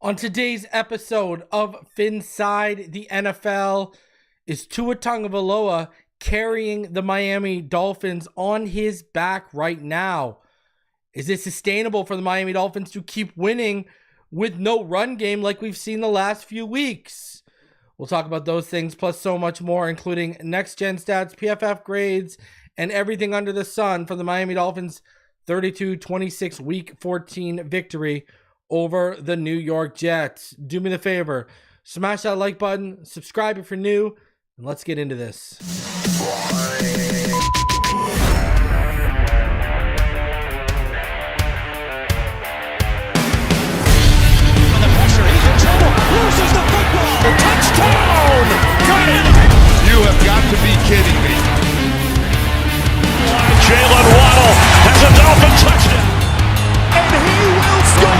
On today's episode of Phinside The NFL, is Tua Tagovailoa carrying the Miami Dolphins on his back right now? Is it sustainable for the Miami Dolphins to keep winning with no run game like we've seen the last few weeks? We'll talk about those things plus so much more, including next-gen stats, PFF grades, and everything under the sun for the Miami Dolphins' 32-26 Week 14 victory over the New York Jets. Do me the favor, smash that like button, subscribe if you're new, and let's get into this. Loses the football. Touchdown! Got it! You have got to be kidding me. Jalen Waddle has a Dolphin touchdown. And he will score!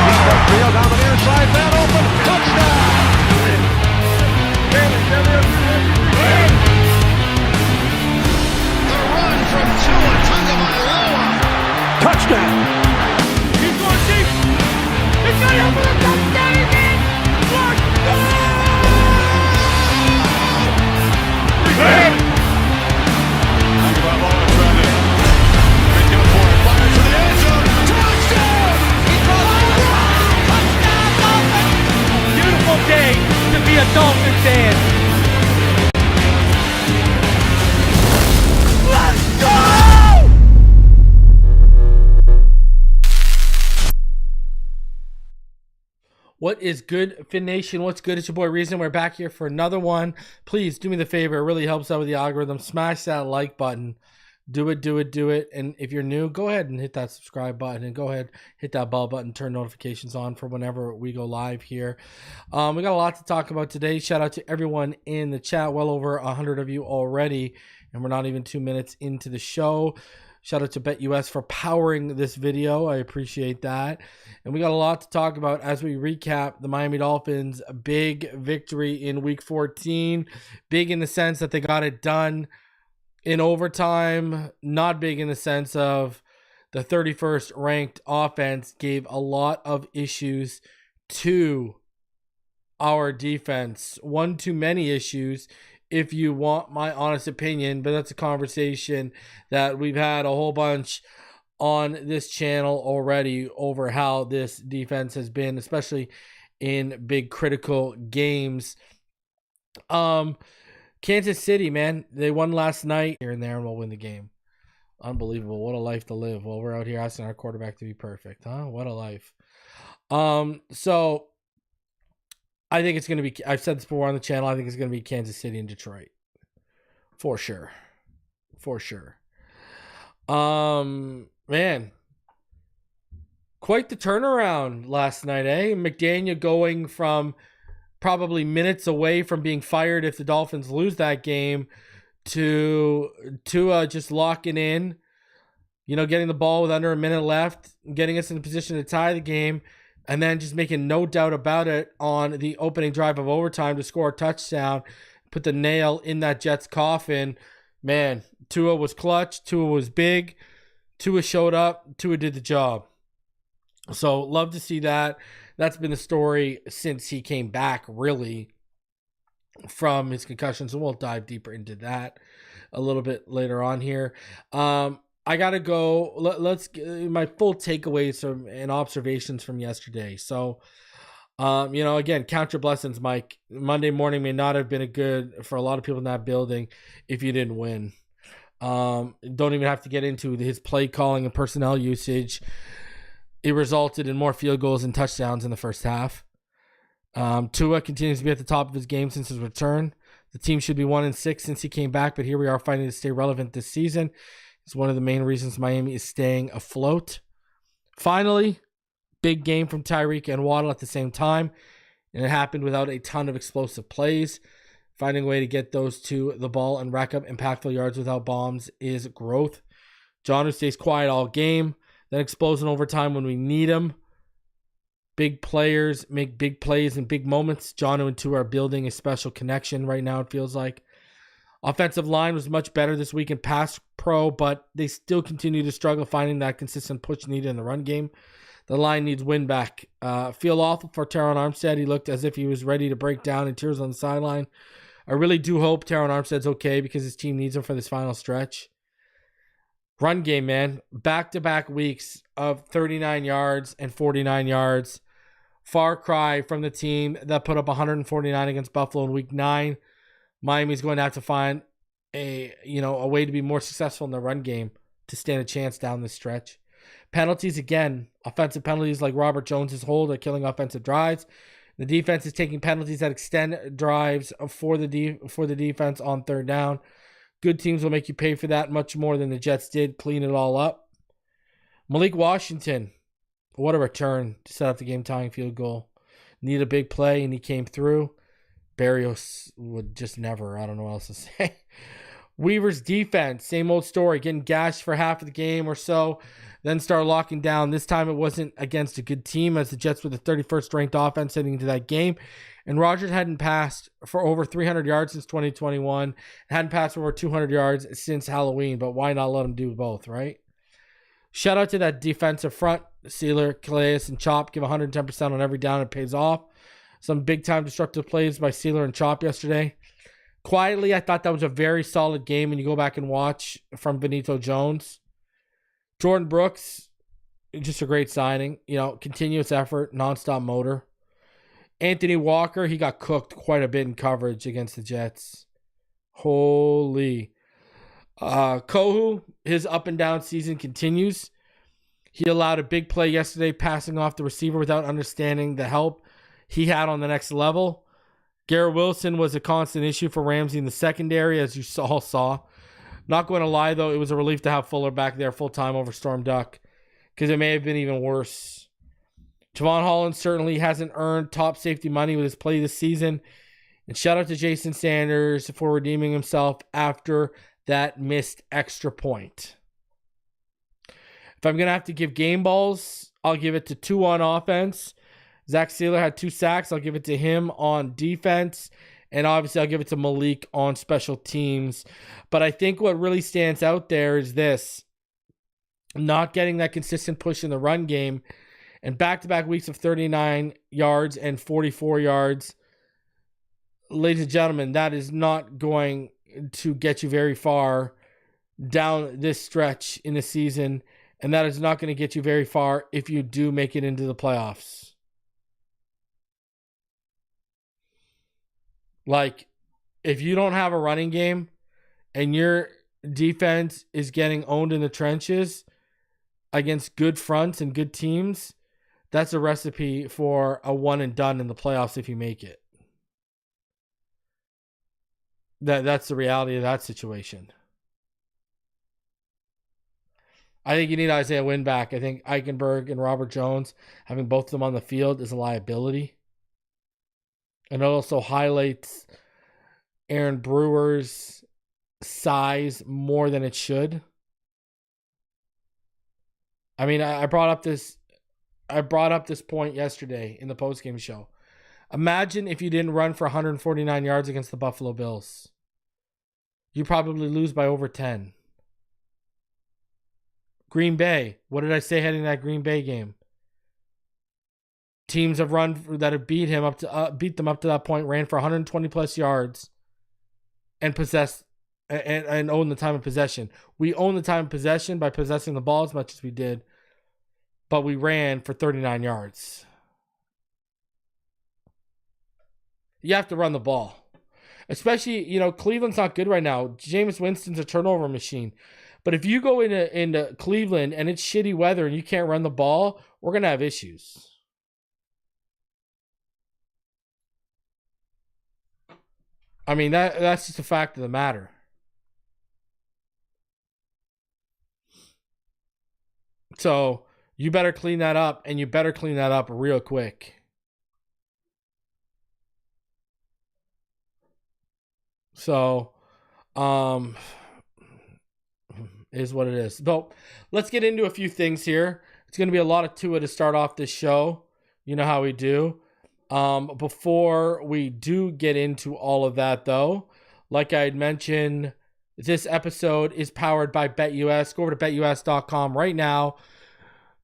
Field on the near side, man open, touchdown! The run from Tua Tagovailoa. Touchdown! He's going deep. He's going to open the touchdown again. Tagovailoa trying to make up for it. Fires to the end zone. Touchdown! Beautiful day to be a Dolphin fan. Let's go! What is good, Fin Nation? What's good? It's your boy Reason. We're back here for another one. Please do me the favor. It really helps out with the algorithm. Smash that like button. Do it. And if you're new, go ahead and hit that subscribe button. And go ahead, hit that bell button. Turn notifications on for whenever we go live here. We got a lot to talk about today. Shout out to everyone in the chat. Well over 100 of you already. And we're not even 2 minutes into the show. Shout out to BetUS for powering this video. I appreciate that. And we got a lot to talk about as we recap the Miami Dolphins' big victory in Week 14. Big in the sense that they got it done in overtime. Not big in the sense of the 31st ranked offense gave a lot of issues to our defense. One too many issues, if you want my honest opinion, but that's a conversation that we've had a whole bunch on this channel already over how this defense has been, especially in big critical games. Kansas City, man, they won last night here and there, and we'll win the game. Unbelievable. What a life to live. Well, we're out here asking our quarterback to be perfect, huh? What a life. So I think it's going to be, I've said this before on the channel, I think it's going to be Kansas City and Detroit. For sure. Man, quite the turnaround last night, eh? McDaniel going from probably minutes away from being fired if the Dolphins lose that game to just locking in, getting the ball with under a minute left, getting us in a position to tie the game, and then just making no doubt about it on the opening drive of overtime to score a touchdown, put the nail in that Jets coffin. Man, Tua was clutch. Tua was big. Tua showed up. Tua did the job. So love to see that. That's been the story since he came back, really, from his concussions. And we'll dive deeper into that a little bit later on here. I got to go. Let's get my full takeaways and observations from yesterday. So, again, count your blessings, Mike. Monday morning may not have been a good for a lot of people in that building if you didn't win. Don't even have to get into his play calling and personnel usage. It resulted in more field goals and touchdowns in the first half. Tua continues to be at the top of his game since his return. The team should be 1-6 since he came back, but here we are fighting to stay relevant this season. It's one of the main reasons Miami is staying afloat. Finally, big game from Tyreek and Waddle at the same time, and it happened without a ton of explosive plays. Finding a way to get those two the ball and rack up impactful yards without bombs is growth. Jonnu stays quiet all game, then explodes in overtime when we need him. Big players make big plays in big moments. Jonnu and Tua are building a special connection right now, it feels like. Offensive line was much better this week in pass pro, but they still continue to struggle finding that consistent push needed in the run game. The line needs win back. Feel awful for Terron Armstead. He looked as if he was ready to break down in tears on the sideline. I really do hope Terron Armstead's okay because his team needs him for this final stretch. Run game, man. Back-to-back weeks of 39 yards and 49 yards. Far cry from the team that put up 149 against Buffalo in week 9. Miami's going to have to find a way to be more successful in the run game to stand a chance down this stretch. Penalties, again, offensive penalties like Robert Jones' hold are killing offensive drives. The defense is taking penalties that extend drives for the defense on third down. Good teams will make you pay for that much more than the Jets did. Clean it all up. Malik Washington, what a return to set up the game-tying field goal. Need a big play, and he came through. Barrios would just never. I don't know what else to say. Weaver's defense, same old story, getting gashed for half of the game or so, then start locking down. This time it wasn't against a good team, as the Jets were the 31st ranked offense heading into that game. And Rodgers hadn't passed for over 300 yards since 2021. Hadn't passed for over 200 yards since Halloween, but why not let him do both, right? Shout out to that defensive front. Sealer, Calais, and Chop give 110% on every down. It pays off. Some big-time disruptive plays by Sealer and Chop yesterday. Quietly, I thought that was a very solid game when you go back and watch from Benito Jones. Jordan Brooks, just a great signing. Continuous effort, nonstop motor. Anthony Walker, he got cooked quite a bit in coverage against the Jets. Holy. Kohu, his up and down season continues. He allowed a big play yesterday, passing off the receiver without understanding the help he had on the next level. Garrett Wilson was a constant issue for Ramsey in the secondary, as you all saw. Not going to lie, though, it was a relief to have Fuller back there full-time over Storm Duck, because it may have been even worse. Javon Holland certainly hasn't earned top safety money with his play this season. And shout out to Jason Sanders for redeeming himself after that missed extra point. If I'm going to have to give game balls, I'll give it to Tua on offense. Zach Sealer had 2 sacks. I'll give it to him on defense. And obviously, I'll give it to Malik on special teams. But I think what really stands out there is this. Not getting that consistent push in the run game. And back-to-back weeks of 39 yards and 44 yards. Ladies and gentlemen, that is not going to get you very far down this stretch in the season. And that is not going to get you very far if you do make it into the playoffs. Like, if you don't have a running game and your defense is getting owned in the trenches against good fronts and good teams, that's a recipe for a one and done in the playoffs if you make it. That's the reality of that situation. I think you need Isaiah Wynn back. I think Eichenberg and Robert Jones, having both of them on the field, is a liability. And it also highlights Aaron Brewer's size more than it should. I mean, I brought up this point yesterday in the postgame show. Imagine if you didn't run for 149 yards against the Buffalo Bills. You probably lose by over 10. Green Bay. What did I say heading that Green Bay game? Teams have run that have beat them up to that point, ran for 120 plus yards, and possessed and own the time of possession. We own the time of possession by possessing the ball as much as we did, but we ran for 39 yards. You have to run the ball, especially Cleveland's not good right now. Jameis Winston's a turnover machine. But if you go into Cleveland and it's shitty weather and you can't run the ball, we're going to have issues. I mean, that's just a fact of the matter. So you better clean that up, and you better clean that up real quick. So, is what it is. So let's get into a few things here. It's going to be a lot of Tua to start off this show. You know how we do. Before we do get into all of that, though, like I had mentioned, this episode is powered by BetUS. Go over to betus.com right now.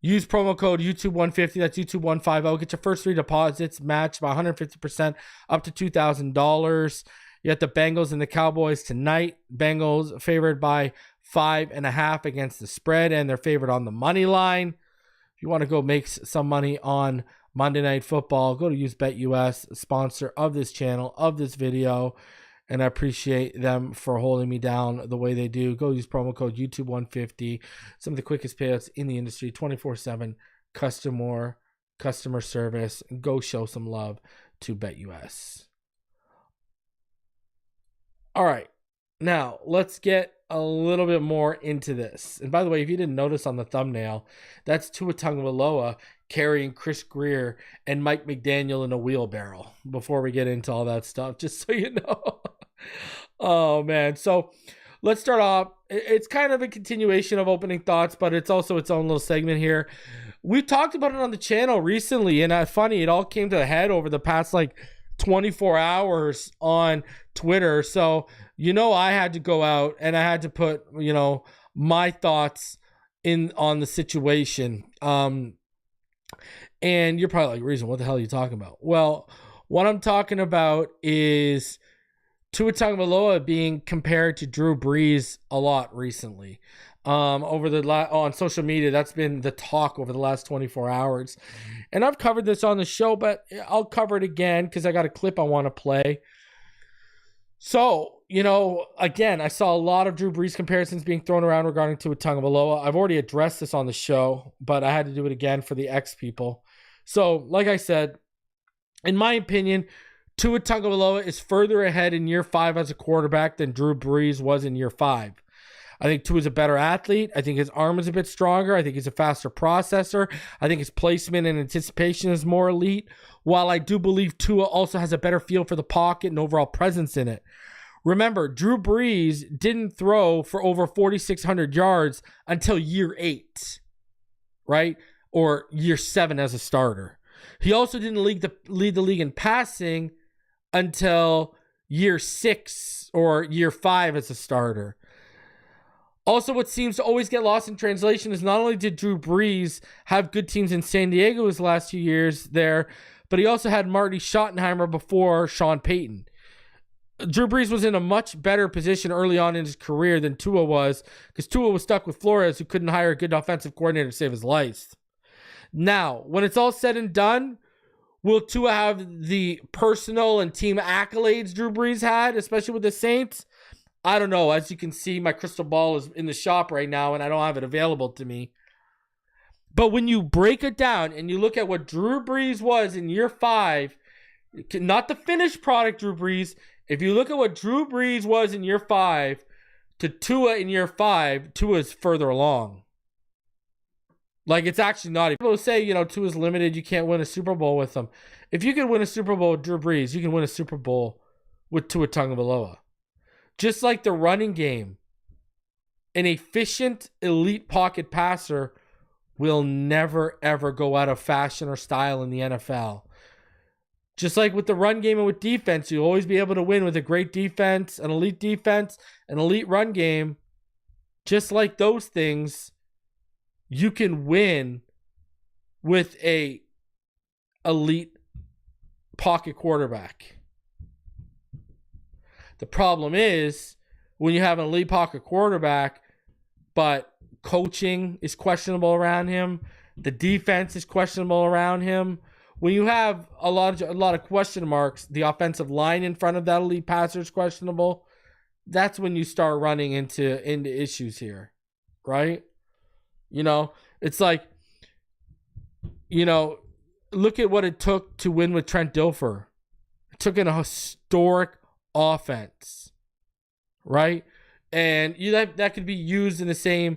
Use promo code YouTube150. That's YouTube150. Get your first 3 deposits matched by 150% up to $2,000. You got the Bengals and the Cowboys tonight. Bengals favored by 5.5 against the spread, and they're favored on the money line. If you want to go make some money on Monday Night Football, go to UseBetUS, sponsor of this channel, of this video, and I appreciate them for holding me down the way they do. Go use promo code YouTube150. Some of the quickest payouts in the industry, 24/7 customer service. Go show some love to BetUS. All right, now let's get a little bit more into this. And by the way, if you didn't notice on the thumbnail, that's Tua Tagovailoa carrying Chris Greer and Mike McDaniel in a wheelbarrow. Before we get into all that stuff, just so you know. Oh man, so let's start off. It's kind of a continuation of opening thoughts, but it's also its own little segment here. We talked about it on the channel recently, and funny, it all came to a head over the past 24 hours on Twitter. So, I had to go out and I had to put, my thoughts on the situation. And you're probably like, Reason, what the hell are you talking about? Well, what I'm talking about is Tua Tagovailoa being compared to Drew Brees a lot recently. On social media, that's been the talk over the last 24 hours. And I've covered this on the show, but I'll cover it again because I got a clip I want to play. So, again, I saw a lot of Drew Brees comparisons being thrown around regarding Tua Tagovailoa. I've already addressed this on the show, but I had to do it again for the X people. So, like I said, in my opinion, Tua Tagovailoa is further ahead in year 5 as a quarterback than Drew Brees was in year 5. I think Tua's a better athlete. I think his arm is a bit stronger. I think he's a faster processor. I think his placement and anticipation is more elite. While I do believe Tua also has a better feel for the pocket and overall presence in it. Remember, Drew Brees didn't throw for over 4,600 yards until year 8, right? Or year 7 as a starter. He also didn't lead the league in passing until year 6 or year 5 as a starter. Also, what seems to always get lost in translation is not only did Drew Brees have good teams in San Diego his last 2 years there, but he also had Marty Schottenheimer before Sean Payton. Drew Brees was in a much better position early on in his career than Tua was, because Tua was stuck with Flores, who couldn't hire a good offensive coordinator to save his life. Now, when it's all said and done, will Tua have the personal and team accolades Drew Brees had, especially with the Saints? I don't know. As you can see, my crystal ball is in the shop right now, and I don't have it available to me. But when you break it down and you look at what Drew Brees was in year 5, not the finished product Drew Brees, if you look at what Drew Brees was in year 5 to Tua in year 5, Tua's further along. It's actually not. People say, Tua's limited, you can't win a Super Bowl with him. If you can win a Super Bowl with Drew Brees, you can win a Super Bowl with Tua Tagovailoa. Just like the running game, an efficient elite pocket passer will never, ever go out of fashion or style in the NFL. Just like with the run game and with defense, you'll always be able to win with a great defense, an elite run game. Just like those things, you can win with a elite pocket quarterback. The problem is when you have an elite pocket quarterback, but coaching is questionable around him, the defense is questionable around him. When you have a lot of question marks, the offensive line in front of that elite passer is questionable. That's when you start running into issues here, right? It's like, look at what it took to win with Trent Dilfer. It took in a historic offense, right? And that could be used in the same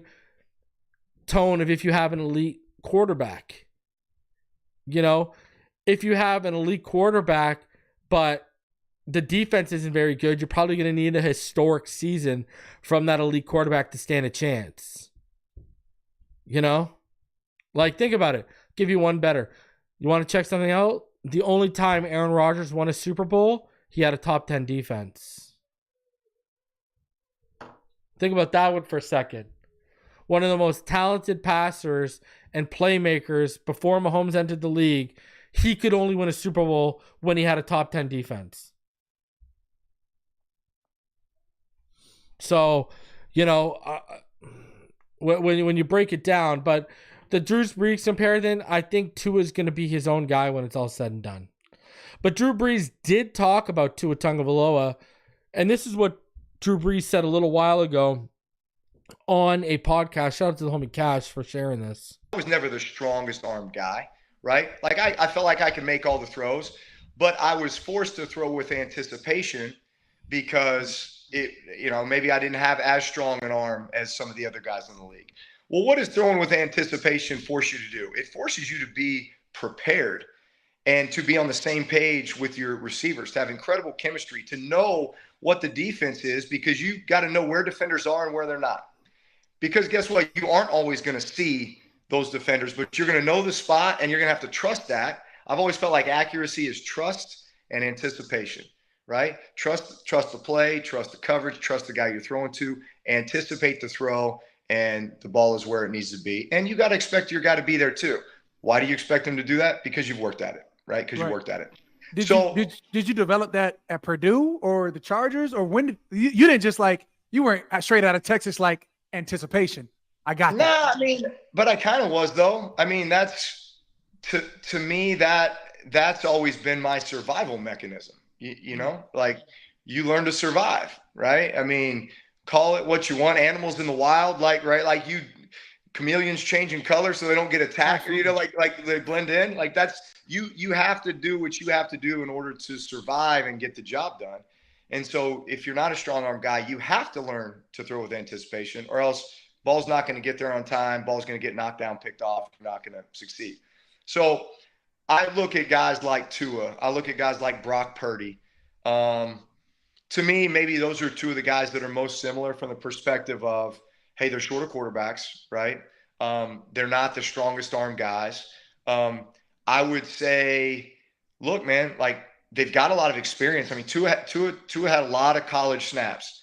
tone of if you have an elite quarterback. If you have an elite quarterback, but the defense isn't very good, you're probably going to need a historic season from that elite quarterback to stand a chance. Think about it. Give you one better. You want to check something out? The only time Aaron Rodgers won a Super Bowl, he had a top 10 defense. Think about that one for a second. One of the most talented passers and playmakers before Mahomes entered the league, he could only win a Super Bowl when he had a top 10 defense. So, when you break it down, but the Drew Brees comparison, I think Tua is going to be his own guy when it's all said and done. But Drew Brees did talk about Tua Tagovailoa, and this is what Drew Brees said a little while ago on a podcast. Shout out to the homie Cash for sharing this. I was never the strongest arm guy, right? Like I felt like I could make all the throws, but I was forced to throw with anticipation because maybe I didn't have as strong an arm as some of the other guys in the league. Well, what does throwing with anticipation force you to do? It forces you to be prepared and to be on the same page with your receivers, to have incredible chemistry, to know what the defense is, because you got to know where defenders are and where they're not. Because guess what? You aren't always going to see those defenders, but you're going to know the spot and you're going to have to trust that. I've always felt like accuracy is trust and anticipation, right? Trust the play, trust the coverage, trust the guy you're throwing to, anticipate the throw, and the ball is where it needs to be. And you got to expect your guy to be there too. Why do you expect him to do that? Because you've worked at it, right? Because you worked at it. Did you develop that at Purdue or the Chargers, or when you didn't just you weren't straight out of Texas like anticipation? I got that. But I kind of was though. That's to me that's always been my survival mechanism. You learn to survive, right? Call it what you want. Animals in the wild, chameleons changing color so they don't get attacked, or like they blend in. That's you have to do what you have to do in order to survive and get the job done. And so if you're not a strong arm guy, you have to learn to throw with anticipation, or else ball's not going to get there on time. Ball's going to get knocked down, picked off. You're not going to succeed. So I look at guys like Tua. I look at guys like Brock Purdy. To me, maybe those are two of the guys that are most similar from the perspective of, hey, they're shorter quarterbacks, right? They're not the strongest arm guys. I would say, look, man, they've got a lot of experience. Tua had a lot of college snaps.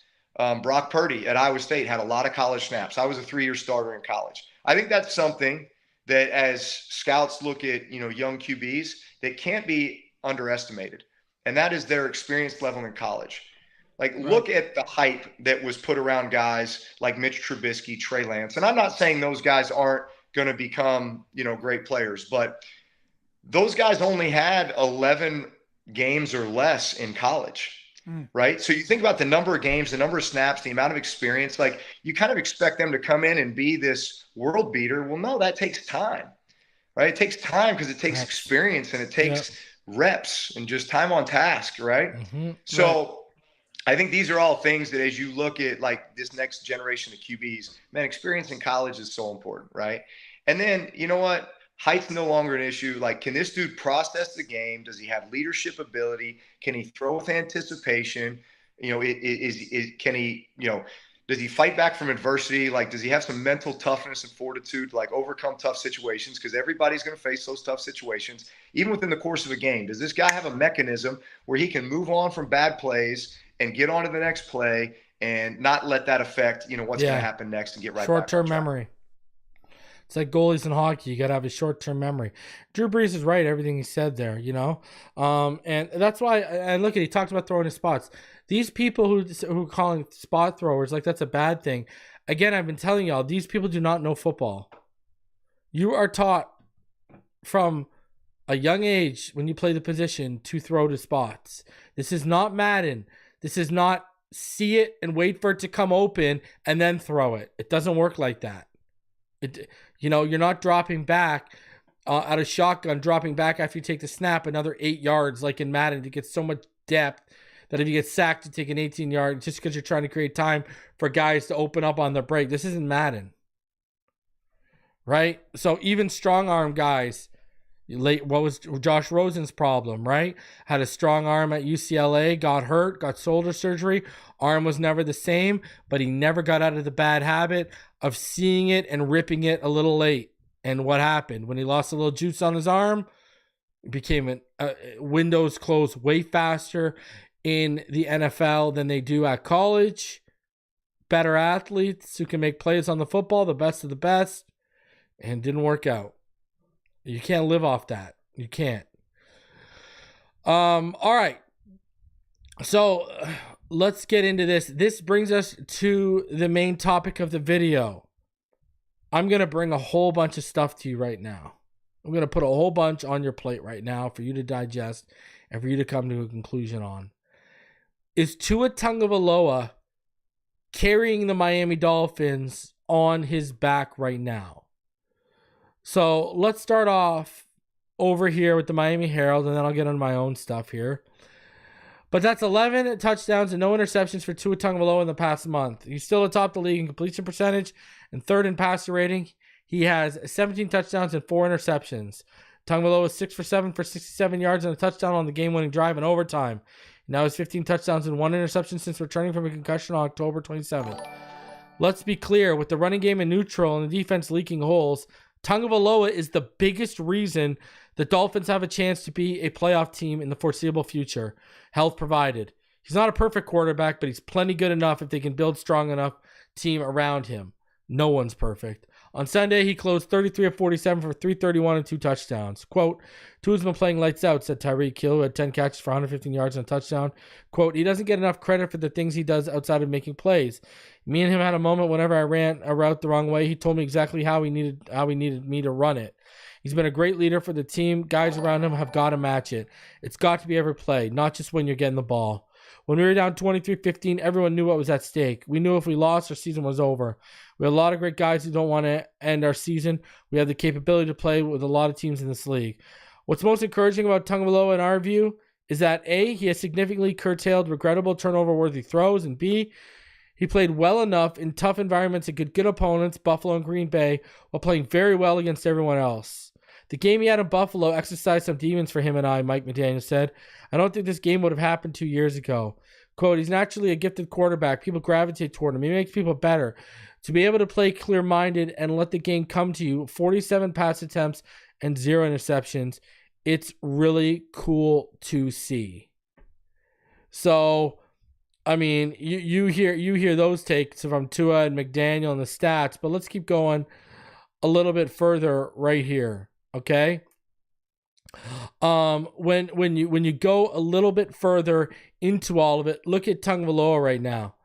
Brock Purdy at Iowa State had a lot of college snaps. I was a 3-year starter in college. I think that's something that as scouts look at, young QBs, that can't be underestimated. And that is their experience level in college. Look at the hype that was put around guys like Mitch Trubisky, Trey Lance. And I'm not saying those guys aren't going to become, great players, but those guys only had 11 games or less in college, right? So you think about the number of games, the number of snaps, the amount of experience, you kind of expect them to come in and be this world beater. Well, no, that takes time, right? It takes time because it takes experience and it takes reps and just time on task, right? Mm-hmm. So I think these are all things that as you look at this next generation of QBs, man, experience in college is so important, right? And then, you know what? Height's no longer an issue. Can this dude process the game? Does he have leadership ability? Can he throw with anticipation? Can he, does he fight back from adversity? Does he have some mental toughness and fortitude to overcome tough situations? Because everybody's going to face those tough situations, even within the course of a game. Does this guy have a mechanism where he can move on from bad plays and get on to the next play and not let that affect, what's going to happen next and get right back on track? Short-term memory. It's like goalies in hockey. You got to have a short-term memory. Drew Brees is right, everything he said there, and that's why, and look at, he talked about throwing his spots. These people who calling spot throwers, that's a bad thing. Again, I've been telling y'all, these people do not know football. You are taught from a young age when you play the position to throw to spots. This is not Madden. This is not see it and wait for it to come open and then throw it. It doesn't work like that. You're not dropping back out of shotgun, dropping back after you take the snap another 8 yards like in Madden to get so much depth that if you get sacked, you take an 18-yard just because you're trying to create time for guys to open up on their break. This isn't Madden, right? So even strong arm guys, what was Josh Rosen's problem, right? Had a strong arm at UCLA, got hurt, got shoulder surgery. Arm was never the same, but he never got out of the bad habit of seeing it and ripping it a little late. And what happened? When he lost a little juice on his arm, it became windows closed way faster in the NFL than they do at college. Better athletes who can make plays on the football, the best of the best. and didn't work out. You can't live off that. You can't. All right. So let's get into this. This brings us to the main topic of the video. I'm going to bring a whole bunch of stuff to you right now. I'm going to put a whole bunch on your plate right now for you to digest and for you to come to a conclusion on. Is Tua Tagovailoa carrying the Miami Dolphins on his back right now? So let's start off over here with the Miami Herald, and then I'll get on my own stuff here. But that's 11 touchdowns and no interceptions for Tua Tagovailoa in the past month. He's still atop the league in completion percentage and third in passer rating. He has 17 touchdowns and 4 interceptions. Tagovailoa is 6 for 7 for 67 yards and a touchdown on the game-winning drive in overtime. Now has 15 touchdowns and 1 interception since returning from a concussion on October 27th. Let's be clear, with the running game in neutral and the defense leaking holes, Tagovailoa is the biggest reason the Dolphins have a chance to be a playoff team in the foreseeable future, health provided. He's not a perfect quarterback, but he's plenty good enough if they can build strong enough team around him. No one's perfect. On Sunday, he closed 33 of 47 for 331 and 2 touchdowns. Quote, Tua's been playing lights out, said Tyreek Hill, who had 10 catches for 115 yards and a touchdown. Quote, he doesn't get enough credit for the things he does outside of making plays. Me and him had a moment whenever I ran a route the wrong way. He told me exactly how he needed me to run it. He's been a great leader for the team. Guys around him have got to match it. It's got to be every play, not just when you're getting the ball. When we were down 23-15, everyone knew what was at stake. We knew if we lost, our season was over. We have a lot of great guys who don't want to end our season. We have the capability to play with a lot of teams in this league. What's most encouraging about Tagovailoa in our view is that A, he has significantly curtailed regrettable turnover-worthy throws, and B, he played well enough in tough environments against good opponents, Buffalo and Green Bay, while playing very well against everyone else. The game he had in Buffalo exercised some demons for him and I, Mike McDaniel said. I don't think this game would have happened 2 years ago. Quote, he's naturally a gifted quarterback. People gravitate toward him. He makes people better. To be able to play clear-minded and let the game come to you, 47 pass attempts and 0 interceptions, it's really cool to see. So, I mean, you hear those takes from Tua and McDaniel and the stats, but let's keep going a little bit further right here. Okay. When you go a little bit further into all of it, look at Tagovailoa right now.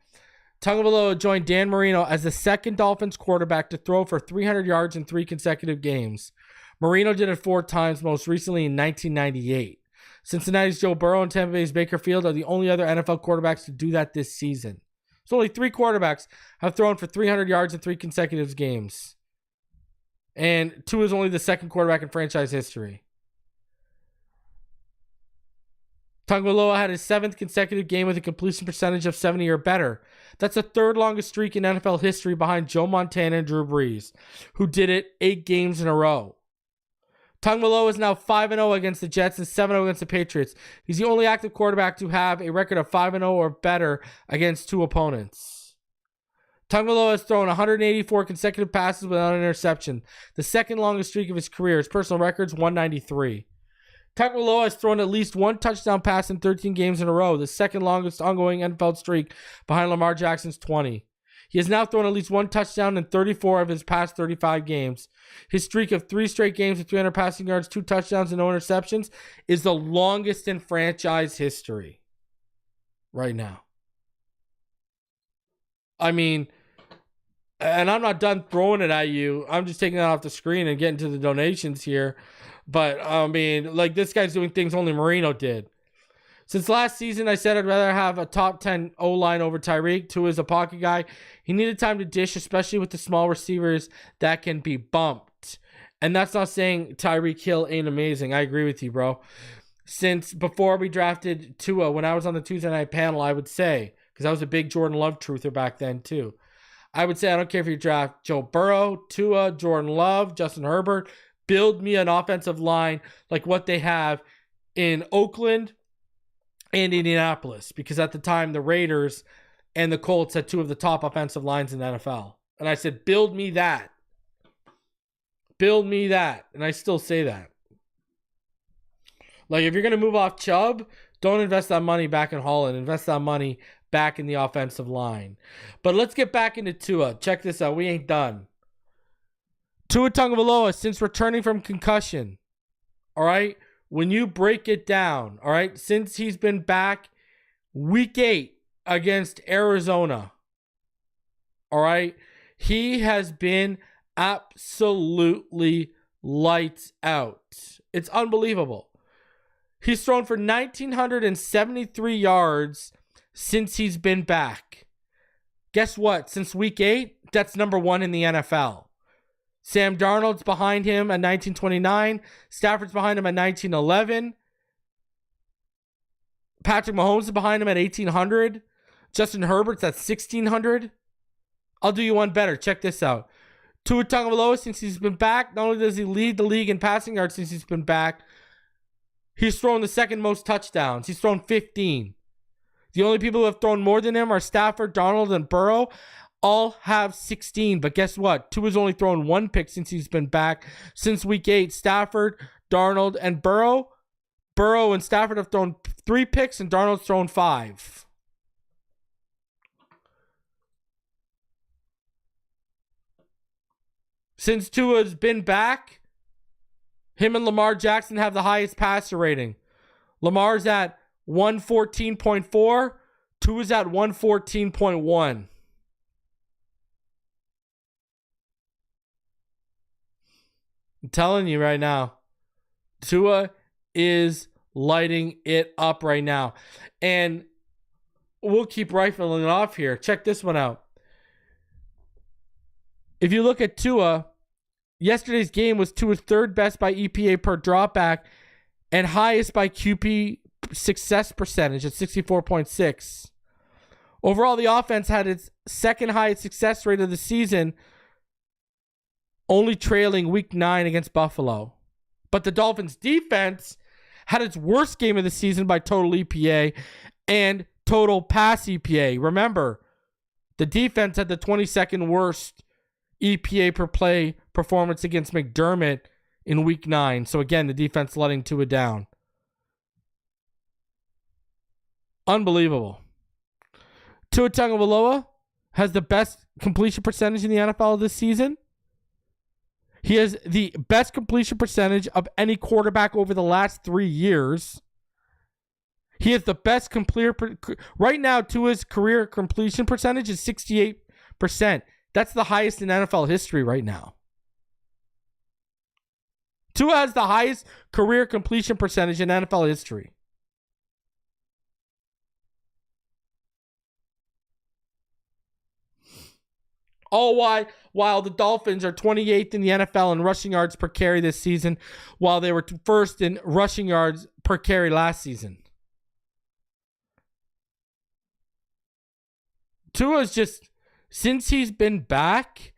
Tagovailoa joined Dan Marino as the second Dolphins quarterback to throw for 300 yards in 3 consecutive games. Marino did it 4 times, most recently in 1998. Cincinnati's Joe Burrow and Tampa Bay's Baker Field are the only other NFL quarterbacks to do that this season. So only 3 quarterbacks have thrown for 300 yards in 3 consecutive games. And Tua is only the second quarterback in franchise history. Tagovailoa had his 7th consecutive game with a completion percentage of 70 or better. That's the 3rd longest streak in NFL history behind Joe Montana and Drew Brees, who did it 8 games in a row. Tagovailoa is now 5-0 against the Jets and 7-0 against the Patriots. He's the only active quarterback to have a record of 5-0 or better against 2 opponents. Tagovailoa has thrown 184 consecutive passes without an interception, the 2nd longest streak of his career. His personal record's 193. Tagovailoa has thrown at least 1 touchdown pass in 13 games in a row, the 2nd longest ongoing NFL streak behind Lamar Jackson's 20. He has now thrown at least 1 touchdown in 34 of his past 35 games. His streak of 3 straight games with 300 passing yards, 2 touchdowns, and no interceptions is the longest in franchise history right now. I mean, and I'm not done throwing it at you. I'm just taking that off the screen and getting to the donations here. But, I mean, like, this guy's doing things only Marino did. Since last season, I said I'd rather have a top 10 O-line over Tyreek. Tua is a pocket guy. He needed time to dish, especially with the small receivers that can be bumped. And that's not saying Tyreek Hill ain't amazing. I agree with you, bro. Since before we drafted Tua, when I was on the Tuesday night panel, I would say, because I was a big Jordan Love truther back then too, I would say I don't care if you draft Joe Burrow, Tua, Jordan Love, Justin Herbert, build me an offensive line like what they have in Oakland and Indianapolis, because at the time the Raiders and the Colts had 2 of the top offensive lines in the NFL. And I said, build me that. Build me that. And I still say that. Like, if you're going to move off Chubb, don't invest that money back in Holland. Invest that money back in the offensive line. But let's get back into Tua. Check this out. We ain't done. Tua Tagovailoa, since returning from concussion, all right, when you break it down, all right, since he's been back week 8 against Arizona, all right, he has been absolutely lights out. It's unbelievable. He's thrown for 1,973 yards since he's been back. Guess what? Since week 8, that's number 1 in the NFL. Sam Darnold's behind him at 1,929. Stafford's behind him at 1,911. Patrick Mahomes is behind him at 1,800. Justin Herbert's at 1,600. I'll do you one better. Check this out. Tua Tagovailoa, since he's been back, not only does he lead the league in passing yards since he's been back, he's thrown the second most touchdowns. He's thrown 15. The only people who have thrown more than him are Stafford, Darnold, and Burrow. All have 16. But guess what? Tua's only thrown 1 pick since he's been back. Since week 8, Stafford, Darnold, and Burrow. Burrow and Stafford have thrown 3 picks, and Darnold's thrown 5. Since Tua's been back, him and Lamar Jackson have the highest passer rating. Lamar's at 114.4. Tua's at 114.1. I'm telling you right now, Tua is lighting it up right now. And we'll keep rifling it off here. Check this one out. If you look at Tua, yesterday's game was Tua's 3rd best by EPA per dropback and highest by QP success percentage at 64.6. Overall, the offense had its 2nd highest success rate of the season, only trailing week 9 against Buffalo. But the Dolphins defense had its worst game of the season by total EPA and total pass EPA. Remember, the defense had the 22nd worst EPA per play performance against McDermott in week 9. So again, the defense letting Tua down. Unbelievable. Tua Tagovailoa has the best completion percentage in the NFL this season. He has the best completion percentage of any quarterback over the last 3 years. He has the best right now. Tua's career completion percentage is 68%. That's the highest in NFL history right now. Tua has the highest career completion percentage in NFL history. All while the Dolphins are 28th in the NFL in rushing yards per carry this season, while they were first in rushing yards per carry last season. Tua's just, since he's been back,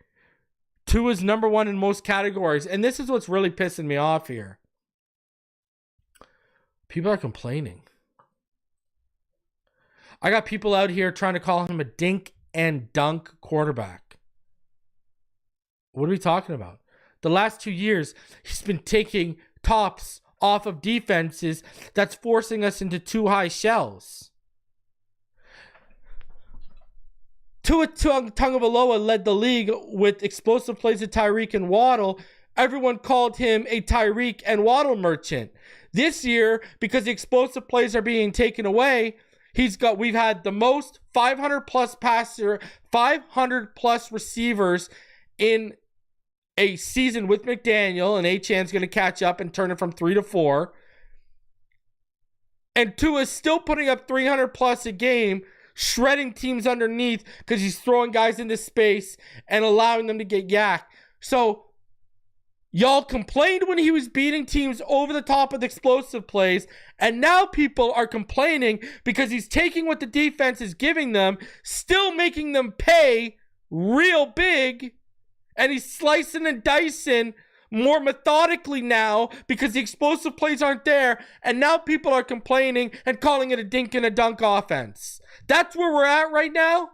Tua's number 1 in most categories. And this is what's really pissing me off here. People are complaining. I got people out here trying to call him a dink and dunk quarterback. What are we talking about? The last 2 years, he's been taking tops off of defenses that's forcing us into too high shells. Tua Tagovailoa led the league with explosive plays to Tyreek and Waddle. Everyone called him a Tyreek and Waddle merchant. This year, because the explosive plays are being taken away, we've had the most 500 plus receivers in a season with McDaniel, and Achan's going to catch up and turn it from 3 to 4. And Tua is still putting up 300 plus a game, shredding teams underneath because he's throwing guys into space and allowing them to get yacked. So y'all complained when he was beating teams over the top with explosive plays, and now people are complaining because he's taking what the defense is giving them, still making them pay real big, and he's slicing and dicing more methodically now because the explosive plays aren't there, and now people are complaining and calling it a dink and a dunk offense. That's where we're at right now.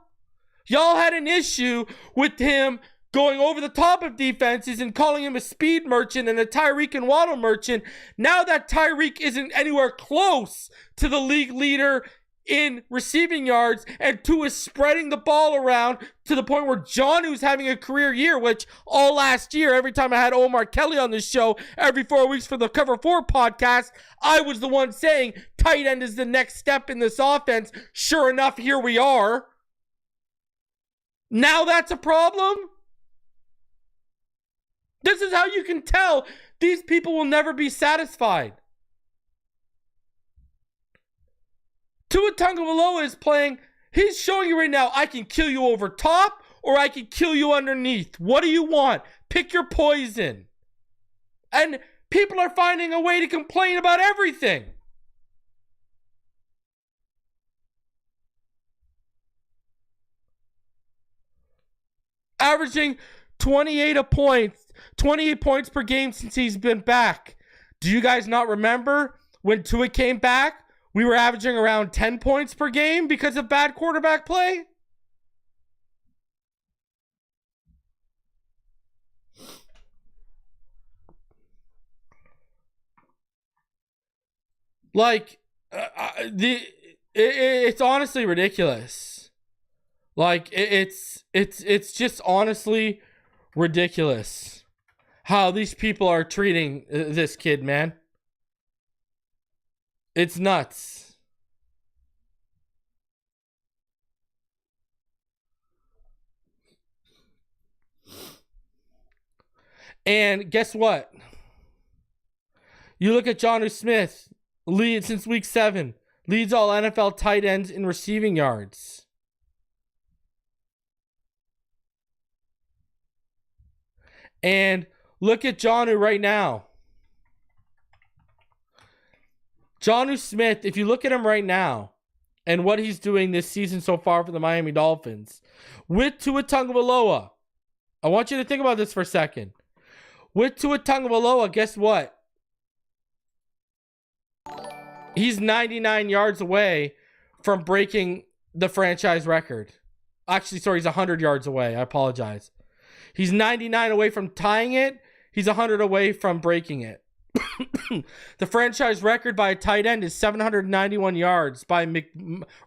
Y'all had an issue with him going over the top of defenses and calling him a speed merchant and a Tyreek and Waddle merchant. Now that Tyreek isn't anywhere close to the league leader in receiving yards, and Tua spreading the ball around to the point where Jonnu's having a career year, which all last year, every time I had Omar Kelly on this show, every 4 weeks for the Cover 4 podcast, I was the one saying tight end is the next step in this offense. Sure enough, here we are. Now that's a problem? This is how you can tell these people will never be satisfied. Tua Tagovailoa is playing. He's showing you right now, I can kill you over top or I can kill you underneath. What do you want? Pick your poison. And people are finding a way to complain about everything. Averaging 28 points per game since he's been back. Do you guys not remember when Tua came back? We were averaging around 10 points per game because of bad quarterback play. Like, it's honestly ridiculous. Like, it's just honestly ridiculous how these people are treating this kid, man. It's nuts. And guess what? You look at Jonnu Smith, lead since week 7, leads all NFL tight ends in receiving yards. And look at Jonnu right now. Jonnu Smith, if you look at him right now and what he's doing this season so far for the Miami Dolphins, with Tua Tagovailoa, I want you to think about this for a second. With Tua Tagovailoa, guess what? He's 99 yards away from breaking the franchise record. Actually, sorry, he's 100 yards away. I apologize. He's 99 away from tying it. He's 100 away from breaking it. The franchise record by a tight end is 791 yards by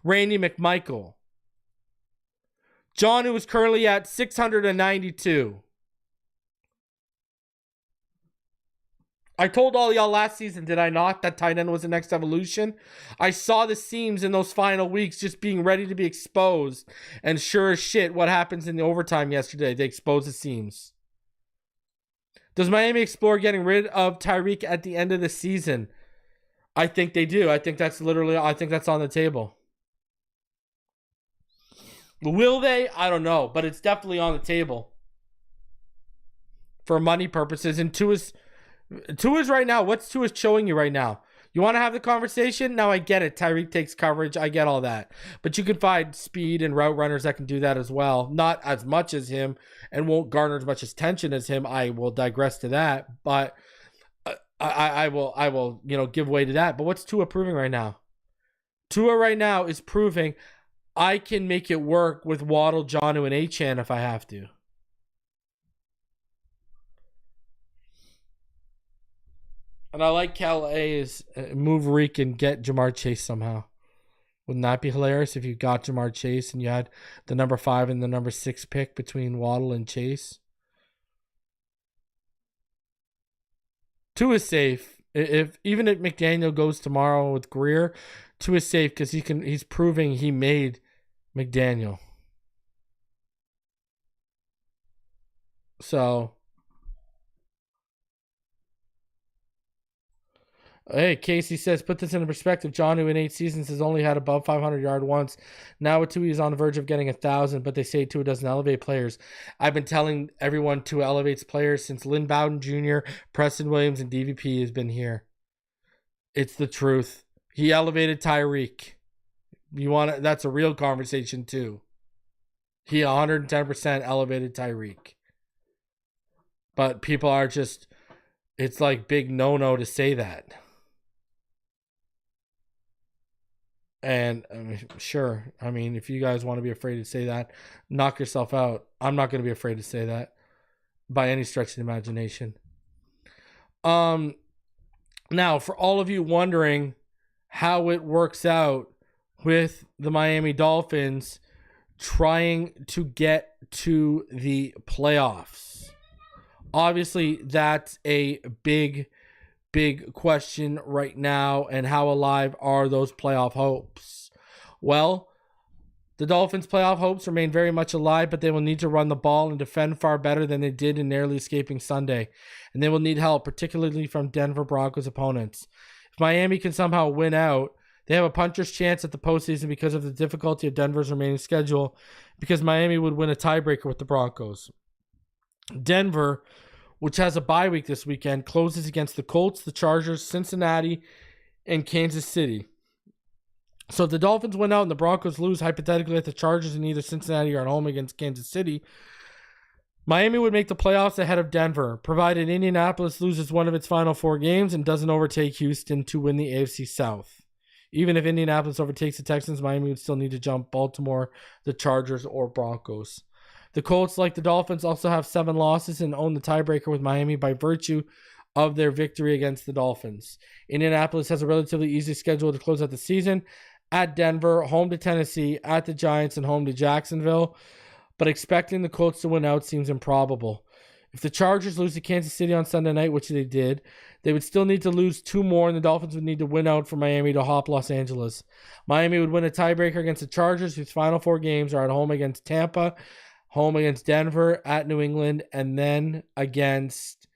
Randy McMichael. Jonnu is currently at 692. I told all y'all last season, did I not, that tight end was the next evolution? I saw the seams in those final weeks just being ready to be exposed. And sure as shit, what happens in the overtime yesterday? They expose the seams. Does Miami explore getting rid of Tyreek at the end of the season? I think they do. I think that's on the table. Will they? I don't know, but it's definitely on the table for money purposes. And Tua's right now, what's Tua's showing you right now? You want to have the conversation? Now I get it. Tyreek takes coverage. I get all that. But you can find speed and route runners that can do that as well. Not as much as him and won't garner as much attention as him. I will digress to that. But I will give way to that. But what's Tua proving right now? Tua right now is proving I can make it work with Waddle, Jonnu, and Achane if I have to. And I like Calais move Reek and get Jamar Chase somehow. Wouldn't that be hilarious if you got Jamar Chase and you had the number 5 and the number 6 pick between Waddle and Chase? Tua is safe. Even if McDaniel goes tomorrow with Greer, Tua is safe because he's proving he made McDaniel. So hey, Casey says, put this into perspective. Jonnu in 8 seasons has only had above 500 yard once. Now with Tua, he's on the verge of getting 1,000, but they say Tua doesn't elevate players. I've been telling everyone Tua elevates players since Lynn Bowden Jr., Preston Williams, and DVP has been here. It's the truth. He elevated Tyreek. That's a real conversation too. He 110% elevated Tyreek. But people are just, it's like big no-no to say that. And sure, if you guys want to be afraid to say that, knock yourself out. I'm not going to be afraid to say that by any stretch of the imagination. Now, for all of you wondering how it works out with the Miami Dolphins trying to get to the playoffs. Obviously, that's a big question right now. And how alive are those playoff hopes? Well, the Dolphins' playoff hopes remain very much alive, but they will need to run the ball and defend far better than they did in narrowly escaping Sunday. And they will need help, particularly from Denver Broncos opponents. If Miami can somehow win out, they have a puncher's chance at the postseason because of the difficulty of Denver's remaining schedule, because Miami would win a tiebreaker with the Broncos. Denver, which has a bye week this weekend, closes against the Colts, the Chargers, Cincinnati, and Kansas City. So if the Dolphins win out and the Broncos lose, hypothetically at the Chargers and either Cincinnati or at home against Kansas City, Miami would make the playoffs ahead of Denver, provided Indianapolis loses one of its final 4 games and doesn't overtake Houston to win the AFC South. Even if Indianapolis overtakes the Texans, Miami would still need to jump Baltimore, the Chargers, or Broncos. The Colts, like the Dolphins, also have 7 losses and own the tiebreaker with Miami by virtue of their victory against the Dolphins. Indianapolis has a relatively easy schedule to close out the season: at Denver, home to Tennessee, at the Giants, and home to Jacksonville. But expecting the Colts to win out seems improbable. If the Chargers lose to Kansas City on Sunday night, which they did, they would still need to lose 2 more, and the Dolphins would need to win out for Miami to hop Los Angeles. Miami would win a tiebreaker against the Chargers, whose final 4 games are at home against Tampa, home against Denver, at New England, and then against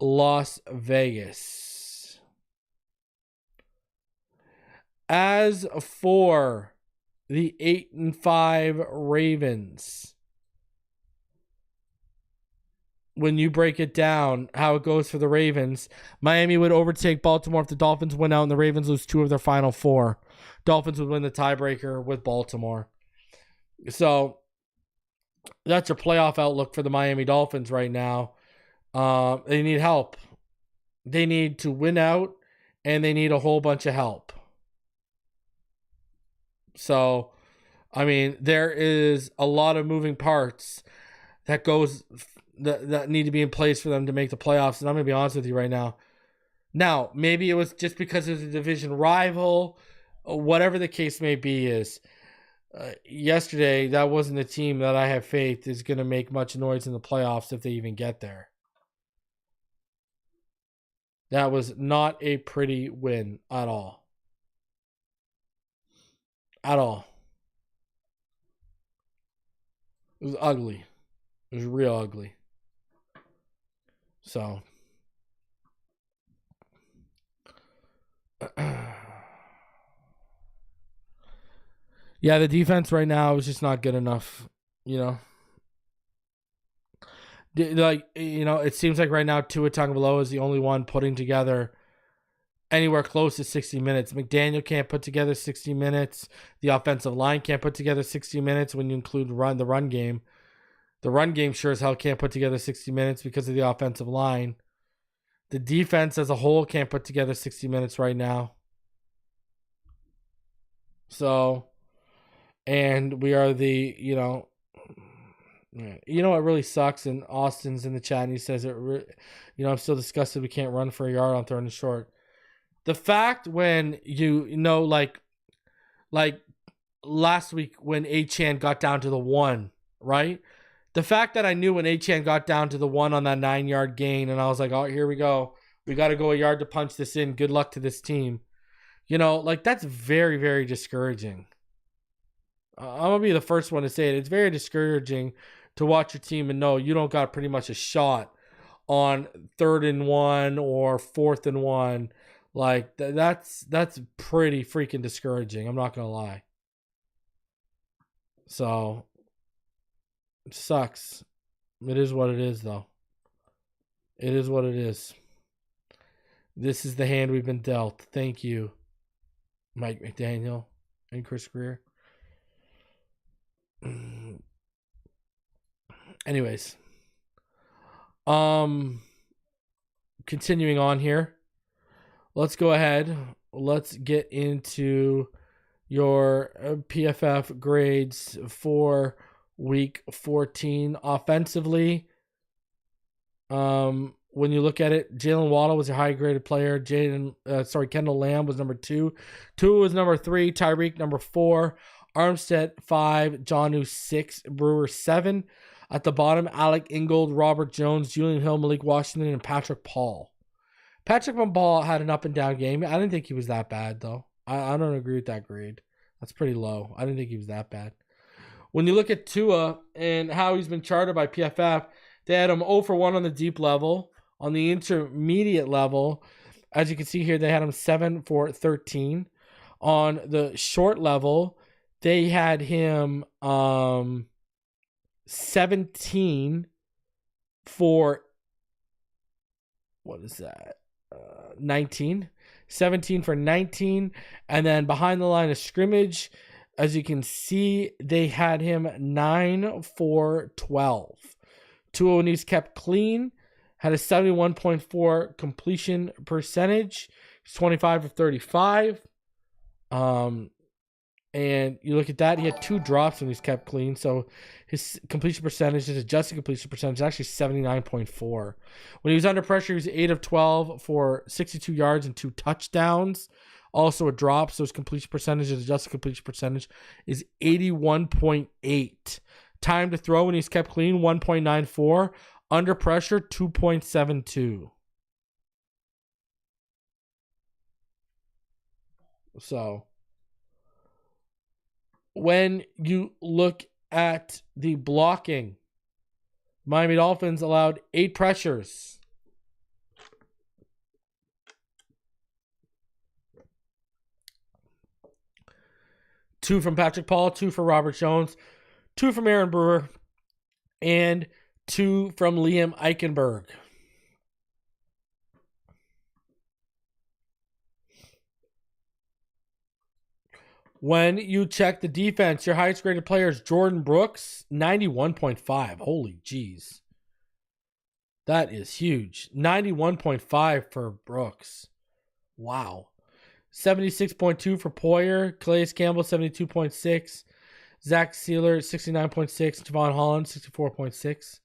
Las Vegas. As for the 8-5 Ravens, when you break it down, how it goes for the Ravens, Miami would overtake Baltimore if the Dolphins win out and the Ravens lose 2 of their final 4. Dolphins would win the tiebreaker with Baltimore. So that's your playoff outlook for the Miami Dolphins right now. They need help. They need to win out, and they need a whole bunch of help. So, I mean, there is a lot of moving parts that need to be in place for them to make the playoffs. And I'm going to be honest with you right now. Now, maybe it was just because it was a division rival, or whatever the case may be is. Yesterday, that wasn't a team that I have faith is going to make much noise in the playoffs if they even get there. That was not a pretty win at all. At all. It was ugly. It was real ugly. So. Yeah, the defense right now is just not good enough, you know. Like, you know, it seems like right now Tua Tagovailoa is the only one putting together anywhere close to 60 minutes. McDaniel can't put together 60 minutes. The offensive line can't put together 60 minutes when you include the run game. The run game sure as hell can't put together 60 minutes because of the offensive line. The defense as a whole can't put together 60 minutes right now. So, and we are the, you know what really sucks, and Austin's in the chat and he says I'm still disgusted we can't run for a yard on 3rd and short. The fact when like last week when Achane got down to the 1, right? The fact that I knew when Achane got down to the 1 on that 9-yard gain, and I was like, oh, here we go. We got to go a yard to punch this in. Good luck to this team. Like that's very, very discouraging. I'm going to be the first one to say it. It's very discouraging to watch your team and know you don't got pretty much a shot on 3rd and 1 or 4th and 1. Like that's pretty freaking discouraging. I'm not going to lie. So it sucks. It is what it is, though. It is what it is. This is the hand we've been dealt. Thank you, Mike McDaniel and Chris Greer. Anyways, continuing on here. Let's go ahead. Let's get into your PFF grades for Week 14 offensively. when you look at it, Jalen Waddle was a high-graded player. Kendall Lamb was number 2. Tua was number 3. Tyreek number 4. Armstead 5. Jonnu 6. Brewer 7. At the bottom, Alec Ingold, Robert Jones, Julian Hill, Malik Washington, and Patrick Paul. Patrick Paul had an up-and-down game. I didn't think he was that bad, though. I don't agree with that grade. That's pretty low. I didn't think he was that bad. When you look at Tua and how he's been charted by PFF, they had him 0 for 1 on the deep level. On the intermediate level, as you can see here, they had him 7 for 13. On the short level, they had him 17 for, 19. 17 for 19. And then behind the line of scrimmage, as you can see, they had him 9 for 12. Tua, when he's kept clean, had a 71.4 completion percentage. He's 25 of 35. And you look at that, he had 2 drops when he's kept clean. So his completion percentage, his adjusted completion percentage, is actually 79.4. When he was under pressure, he was 8 of 12 for 62 yards and 2 touchdowns. Also a drop, so his completion percentage, his adjusted completion percentage is 81.8. Time to throw when he's kept clean, 1.94. Under pressure, 2.72. So, when you look at the blocking, Miami Dolphins allowed 8 pressures. Two from Patrick Paul, 2 for Robert Jones, 2 from Aaron Brewer, and 2 from Liam Eichenberg. When you check the defense, your highest graded player is Jordan Brooks, 91.5. Holy jeez. That is huge. 91.5 for Brooks. Wow. 76.2 for Poyer. Calais Campbell, 72.6. Zach Sealer, 69.6. Javon Holland, 64.6.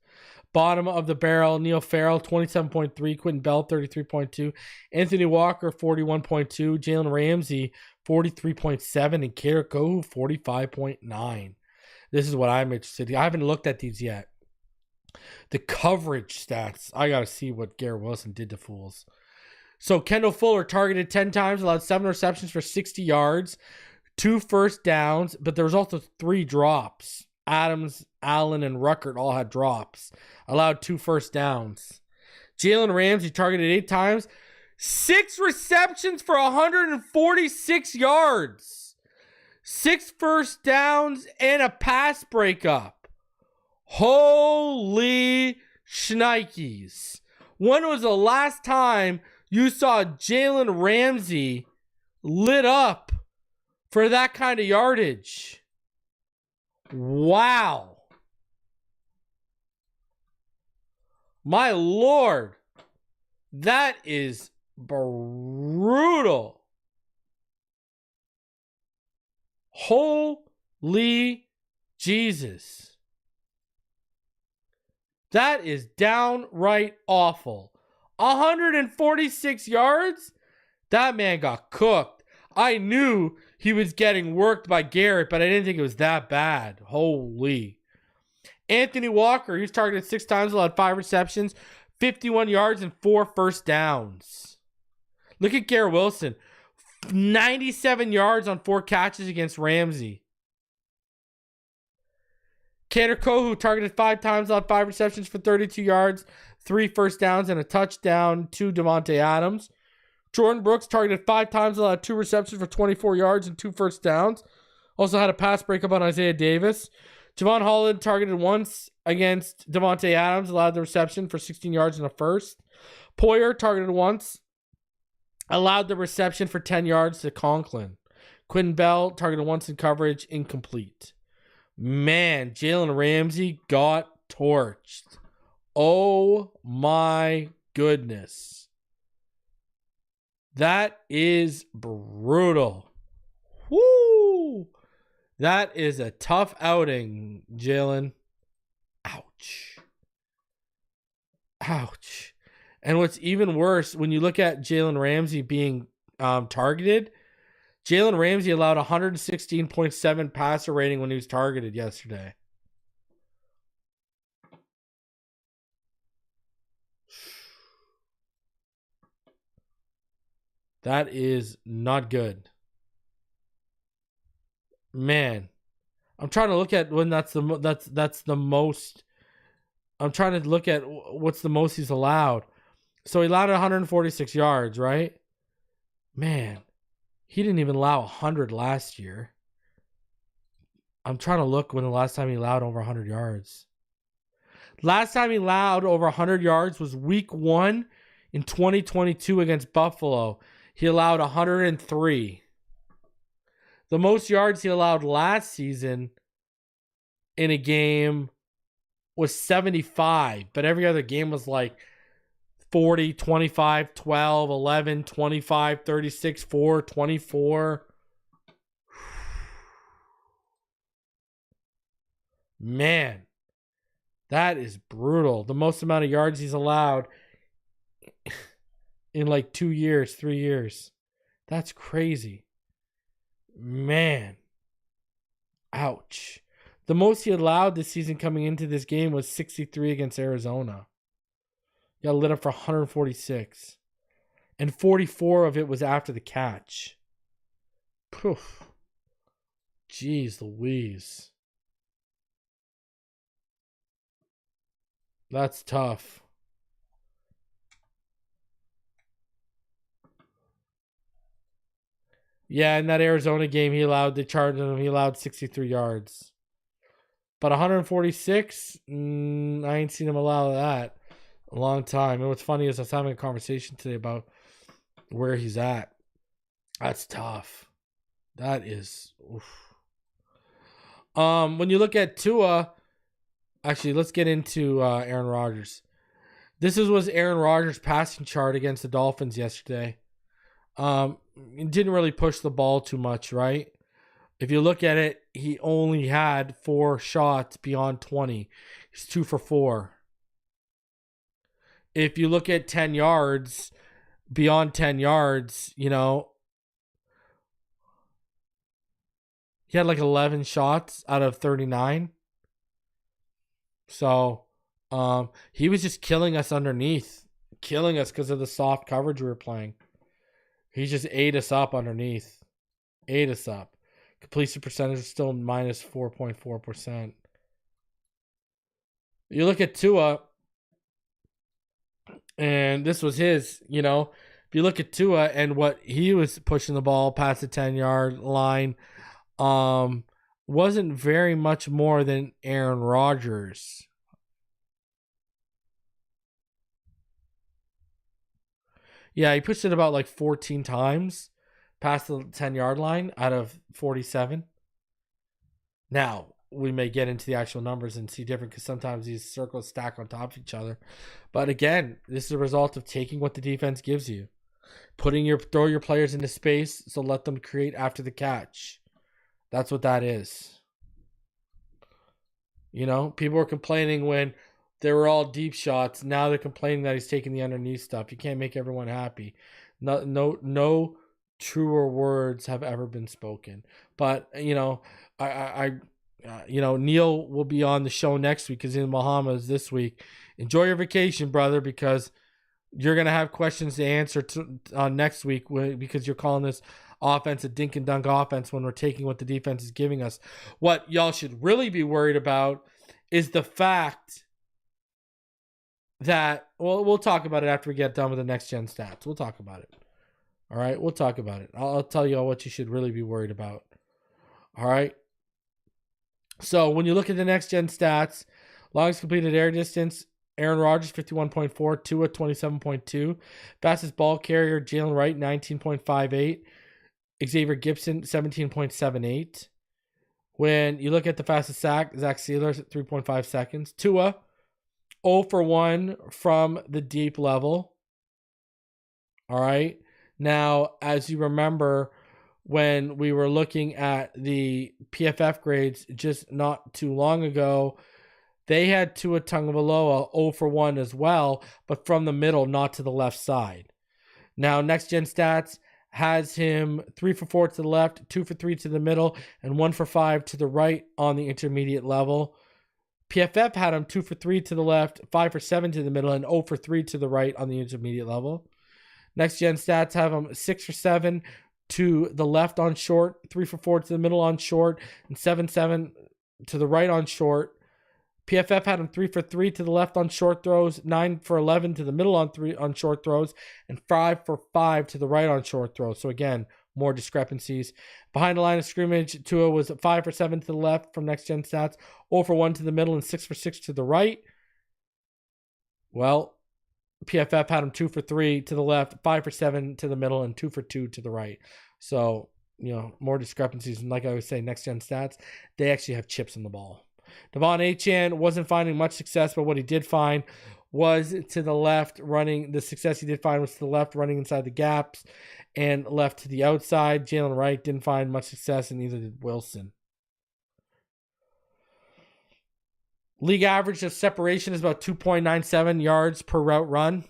Bottom of the barrel, Neil Farrell, 27.3. Quentin Bell, 33.2. Anthony Walker, 41.2. Jalen Ramsey, 43.7. And Kara Kohu, 45.9. This is what I'm interested in. I haven't looked at these yet. The coverage stats. I got to see what Garrett Wilson did to fools. So Kendall Fuller targeted 10 times, allowed 7 receptions for 60 yards, 2 first downs, but there was also 3 drops. Adams, Allen, and Ruckert all had drops. Allowed 2 first downs. Jalen Ramsey targeted 8 times, 6 receptions for 146 yards. 6 first downs and a pass breakup. Holy shnikes. When was the last time you saw Jalen Ramsey lit up for that kind of yardage? Wow. My Lord. That is brutal. Holy Jesus. That is downright awful. 146 yards? That man got cooked. I knew he was getting worked by Garrett, but I didn't think it was that bad. Holy. Anthony Walker, he was targeted 6 times, allowed 5 receptions, 51 yards, and 4 first downs. Look at Garrett Wilson. 97 yards on 4 catches against Ramsey. Kader Kohu targeted 5 times, allowed 5 receptions for 32 yards, 3 first downs, and a touchdown to Devontae Adams. Jordan Brooks targeted 5 times, allowed 2 receptions for 24 yards and 2 first downs. Also had a pass breakup on Isaiah Davis. Javon Holland targeted once against Devontae Adams, allowed the reception for 16 yards and a first. Poyer targeted once, allowed the reception for 10 yards to Conklin. Quentin Bell targeted once in coverage, incomplete. Man, Jalen Ramsey got torched. Oh my goodness. That is brutal. Woo! That is a tough outing, Jalen. Ouch. Ouch. And what's even worse, when you look at Jalen Ramsey being targeted, Jalen Ramsey allowed 116.7 passer rating when he was targeted yesterday. That is not good. Man, I'm trying to look at when that's the most. I'm trying to look at what's the most he's allowed. So he allowed 146 yards, right? Man, he didn't even allow 100 last year. I'm trying to look when the last time he allowed over 100 yards. Last time he allowed over 100 yards was week 1 in 2022 against Buffalo. He allowed 103. The most yards he allowed last season in a game was 75, but every other game was like 40, 25, 12, 11, 25, 36, 4, 24. Man, that is brutal. The most amount of yards he's allowed in like 2 years, 3 years. That's crazy. Man. Ouch. The most he allowed this season coming into this game was 63 against Arizona. He got lit up for 146. And 44 of it was after the catch. Poof. Jeez Louise. That's tough. Yeah, in that Arizona game, they charged him, he allowed 63 yards. But 146, I ain't seen him allow that a long time. And what's funny is I was having a conversation today about where he's at. That's tough. That is, oof. When you look at Tua, actually, let's get into Aaron Rodgers. This was Aaron Rodgers' passing chart against the Dolphins yesterday. He didn't really push the ball too much, right? If you look at it, he only had 4 shots beyond 20. He's 2 for 4. If you look at 10 yards, beyond 10 yards, he had like 11 shots out of 39. So, he was just killing us underneath. Killing us because of the soft coverage we were playing. He just ate us up underneath. Ate us up. Completion percentage is still minus 4.4%. You look at Tua, and this was his, if you look at Tua and what he was pushing the ball past the 10-yard line, wasn't very much more than Aaron Rodgers. Yeah, he pushed it about like 14 times past the 10-yard line out of 47. Now, we may get into the actual numbers and see different because sometimes these circles stack on top of each other. But again, this is a result of taking what the defense gives you. Throw your players into space, so let them create after the catch. That's what that is. People were complaining when they were all deep shots. Now they're complaining that he's taking the underneath stuff. You can't make everyone happy. No truer words have ever been spoken. But Neil will be on the show next week because he's in the Bahamas this week. Enjoy your vacation, brother, because you're gonna have questions to answer next week because you're calling this offense a dink and dunk offense when we're taking what the defense is giving us. What y'all should really be worried about is the fact that, we'll talk about it after we get done with the next gen stats. We'll talk about it. All right, we'll talk about it. I'll tell you all what you should really be worried about. All right. So when you look at the next gen stats, longest completed air distance, Aaron Rodgers 51.4, Tua 27.2, fastest ball carrier Jalen Wright 19.58, Xavier Gibson 17.78. When you look at the fastest sack, Zach Sealer at 3.5 seconds. Tua 0 for 1 from the deep level. All right. Now, as you remember, when we were looking at the PFF grades just not too long ago, They had Tua Tagovailoa 0 for 1 as well, but from the middle, not to the left side. Now, Next Gen Stats has him 3 for 4 to the left, 2 for 3 to the middle, and 1 for 5 to the right on the intermediate level. PFF had him 2 for 3 to the left, 5 for 7 to the middle, and 0 for 3 to the right on the intermediate level. Next Gen Stats have him 6 for 7 to the left on short, 3 for 4 to the middle on short, and 7 to the right on short. PFF had him 3 for 3 to the left on short throws, 9 for 11 to the middle on short throws, and 5 for 5 to the right on short throws. So again, more discrepancies. Behind the line of scrimmage, Tua was 5 for 7 to the left from Next Gen Stats, 0 for 1 to the middle, and 6 for 6 to the right. Well, PFF had him 2 for 3 to the left, 5 for 7 to the middle, and 2 for 2 to the right. So, more discrepancies. And like I always say, Next Gen Stats, they actually have chips in the ball. Devon Achane wasn't finding much success, but what he did find was to the left running. The success he did find was to the left running inside the gaps and left to the outside. Jalen Wright didn't find much success, and neither did Wilson. League average of separation is about 2.97 yards per route run.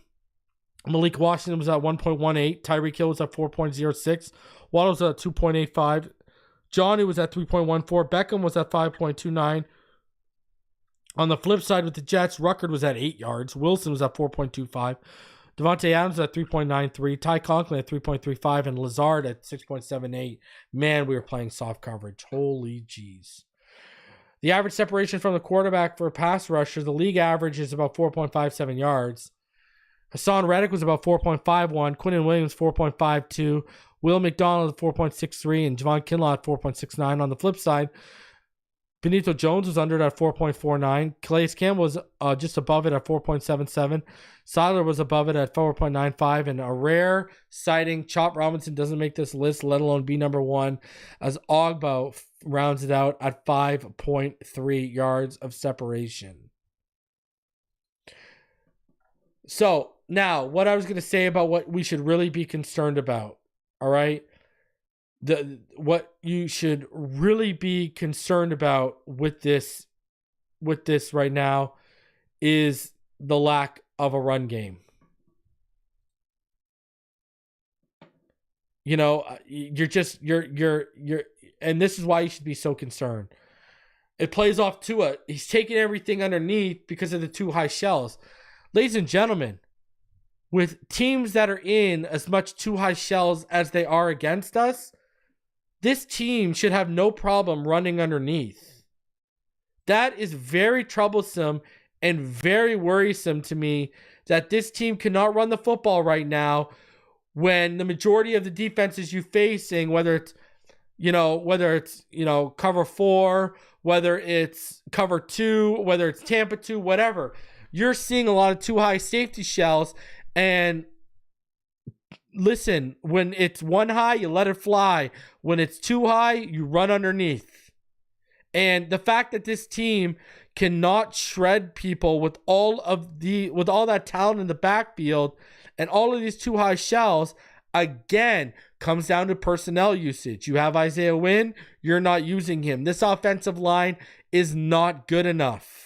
Malik Washington was at 1.18. Tyreek Hill was at 4.06. Waddle was at 2.85. Johnny was at 3.14. Beckham was at 5.29. On the flip side with the Jets, Ruckert was at 8 yards. Wilson was at 4.25. Devontae Adams was at 3.93. Ty Conklin at 3.35. And Lazard at 6.78. Man, we were playing soft coverage. Holy jeez. The average separation from the quarterback for a pass rusher, the league average is about 4.57 yards. Hassan Reddick was about 4.51. Quinnen Williams 4.52. Will McDonald 4.63. And Javon Kinlaw at 4.69. On the flip side, Benito Jones was under it at 4.49. Calais Campbell was just above it at 4.77. Seiler was above it at 4.95. And a rare sighting, Chop Robinson doesn't make this list, let alone be number one, as Ogbo rounds it out at 5.3 yards of separation. So, now, what I was going to say about what we should really be concerned about, all right? What you should really be concerned about with this right now is the lack of a run game. You're and this is why you should be so concerned. It plays off Tua. He's taking everything underneath because of the two high shells. Ladies and gentlemen, with teams that are in as much two high shells as they are against us, this team should have no problem running underneath. That is very troublesome and very worrisome to me that this team cannot run the football right now when the majority of the defenses you're facing, whether it's cover 4, whether it's cover 2, whether it's Tampa 2, whatever, you're seeing a lot of too high safety shells. And listen, when it's one high, you let it fly. When it's too high, you run underneath. And the fact that this team cannot shred people with all that talent in the backfield and all of these too high shells, again, comes down to personnel usage. You have Isaiah Wynn, you're not using him. This offensive line is not good enough.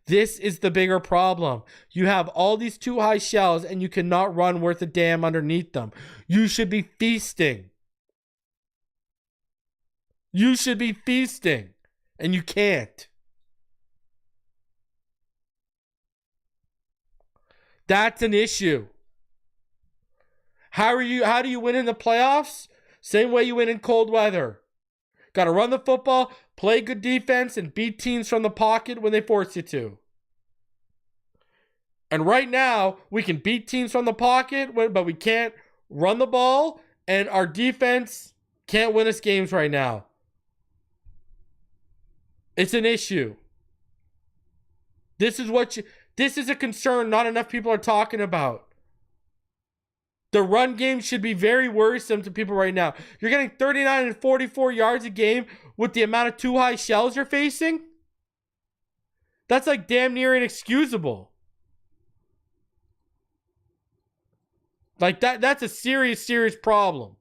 This is the bigger problem. You have all these too high shells and you cannot run worth a damn underneath them. You should be feasting. You should be feasting. And you can't. That's an issue. How do you win in the playoffs? Same way you win in cold weather. Got to run the football, play good defense, and beat teams from the pocket when they force you to. And right now, we can beat teams from the pocket, but we can't run the ball, and our defense can't win us games right now. It's an issue. This is a concern not enough people are talking about. The run game should be very worrisome to people right now. You're getting 39 and 44 yards a game with the amount of too high shells you're facing? That's like damn near inexcusable. Like that's a serious problem.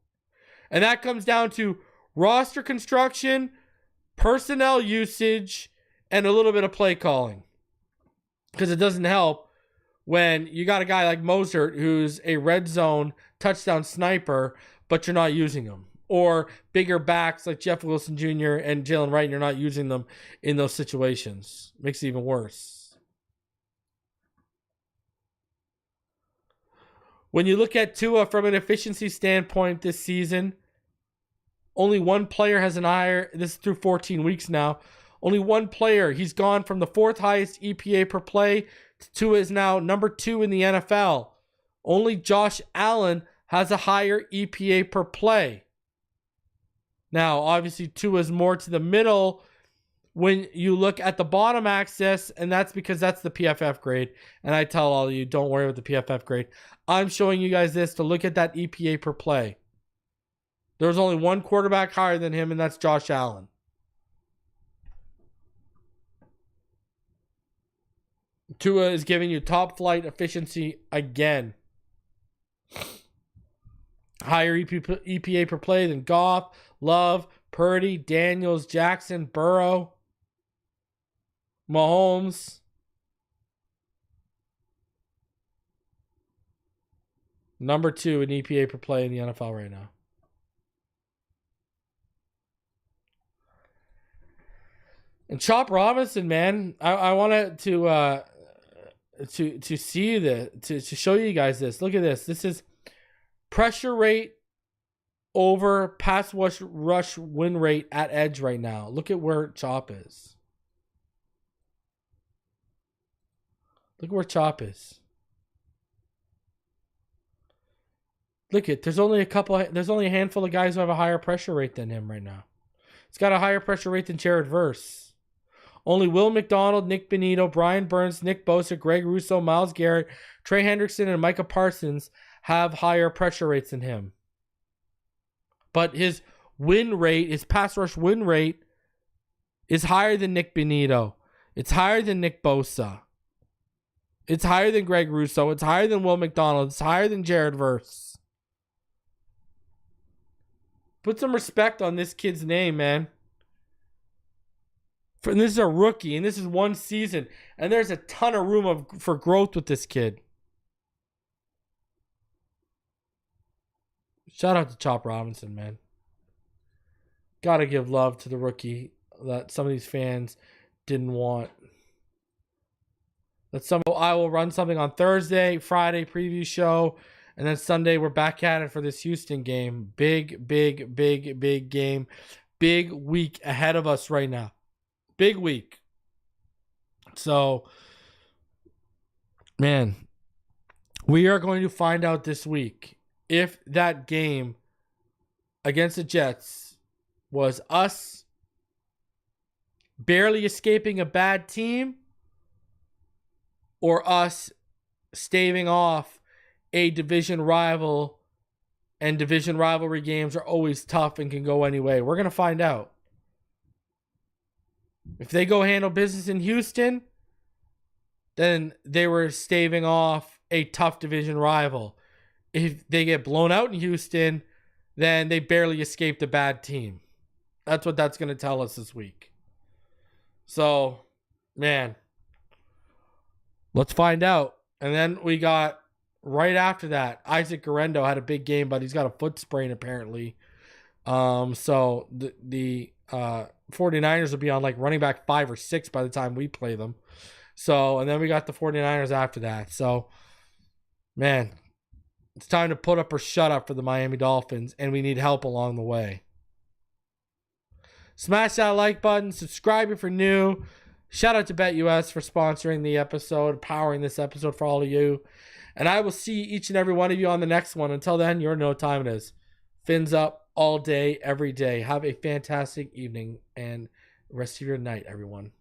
And that comes down to roster construction, personnel usage, and a little bit of play calling. Because it doesn't help when you got a guy like Mostert who's a red zone touchdown sniper, but you're not using him. Or bigger backs like Jeff Wilson Jr. and Jalen Wright, and you're not using them in those situations. Makes it even worse. When you look at Tua from an efficiency standpoint this season, only one player has an higher, this is through 14 weeks now, only one player. He's gone from the 4th highest EPA per play to Tua is now number 2 in the NFL. Only Josh Allen has a higher EPA per play. Now, obviously, Tua is more to the middle when you look at the bottom axis, and that's because that's the PFF grade. And I tell all of you, don't worry about the PFF grade. I'm showing you guys this to look at that EPA per play. There's only one quarterback higher than him, and that's Josh Allen. Tua is giving you top flight efficiency again. Higher EPA per play than Goff, Love, Purdy, Daniels, Jackson, Burrow, Mahomes. Number 2 in EPA per play in the NFL right now. And Chop Robinson, man, I wanted to see to show you guys this. Look at this. This is pressure rate over pass rush win rate at edge right now. Look at where Chop is. Look where Chop is. Look at, there's only a handful of guys who have a higher pressure rate than him right now. He's got a higher pressure rate than Jared Verse. Only Will McDonald, Nick Benito, Brian Burns, Nick Bosa, Greg Russo, Myles Garrett, Trey Hendrickson, and Micah Parsons have higher pressure rates than him. But his win rate, his pass rush win rate, is higher than Nick Benito. It's higher than Nick Bosa. It's higher than Greg Russo. It's higher than Will McDonald. It's higher than Jared Verse. Put some respect on this kid's name, man. And this is a rookie, and this is one season, and there's a ton of room for growth with this kid. Shout out to Chop Robinson, man. Gotta give love to the rookie that some of these fans didn't want. I will run something on Thursday, Friday preview show, and then Sunday we're back at it for this Houston game. Big game. Big week ahead of us right now. Big week. So, man, we are going to find out this week if that game against the Jets was us barely escaping a bad team or us staving off a division rival, and division rivalry games are always tough and can go any way. We're going to find out. If they go handle business in Houston, then they were staving off a tough division rival. If they get blown out in Houston, then they barely escaped a bad team. That's what that's going to tell us this week. So, man, let's find out. And then we got, right after that, Isaac Guerrero had a big game, but he's got a foot sprain apparently. So the 49ers will be on like running back 5 or 6 by the time we play them. So, and then we got the 49ers after that. So, man, it's time to put up or shut up for the Miami Dolphins, and we need help along the way. Smash that like button. Subscribe if you're new. Shout out to BetUS for sponsoring the episode, powering this episode for all of you. And I will see each and every one of you on the next one. Until then, you know what time it is. Fins up all day, every day. Have a fantastic evening and rest of your night, everyone.